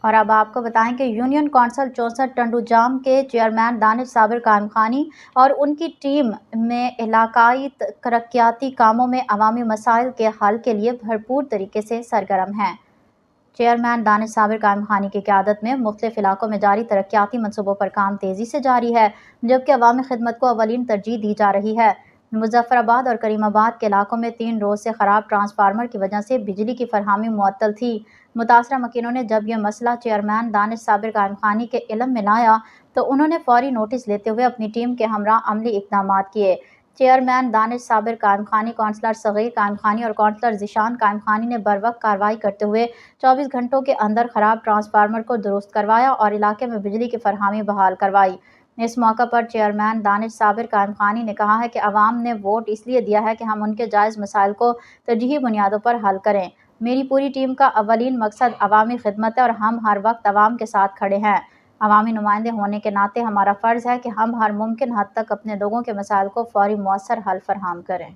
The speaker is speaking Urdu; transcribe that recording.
اور اب آپ کو بتائیں کہ یونین کونسل 64 ٹنڈو جام کے چیئرمین دانش صابر قائم خانی اور ان کی ٹیم میں علاقائی ترقیاتی کاموں میں عوامی مسائل کے حل کے لیے بھرپور طریقے سے سرگرم ہیں۔ چیئرمین دانش صابر قائم خانی کی قیادت میں مختلف علاقوں میں جاری ترقیاتی منصوبوں پر کام تیزی سے جاری ہے، جبکہ عوامی خدمت کو اولین ترجیح دی جا رہی ہے۔ مظفر آباد اور کریم آباد کے علاقوں میں 3 روز سے خراب ٹرانسفارمر کی وجہ سے بجلی کی فراہمی معطل تھی۔ متاثرہ مکینوں نے جب یہ مسئلہ چیئرمین دانش صابر قائم خانی کے علم میں لایا تو انہوں نے فوری نوٹس لیتے ہوئے اپنی ٹیم کے ہمراہ عملی اقدامات کیے۔ چیئرمین دانش صابر قائم خانی، کونسلر صغیر قائم خانی اور کونسلر ذیشان قائم خانی نے بروقت کارروائی کرتے ہوئے 24 گھنٹوں کے اندر خراب ٹرانسفارمر کو درست کروایا اور علاقے میں بجلی کی فراہمی بحال کروائی۔ اس موقع پر چیئرمین دانش صابر قائم خانی نے کہا ہے کہ عوام نے ووٹ اس لیے دیا ہے کہ ہم ان کے جائز مسائل کو ترجیحی بنیادوں پر حل کریں۔ میری پوری ٹیم کا اولین مقصد عوامی خدمت ہے اور ہم ہر وقت عوام کے ساتھ کھڑے ہیں۔ عوامی نمائندے ہونے کے ناطے ہمارا فرض ہے کہ ہم ہر ممکن حد تک اپنے لوگوں کے مسائل کو فوری مؤثر حل فراہم کریں۔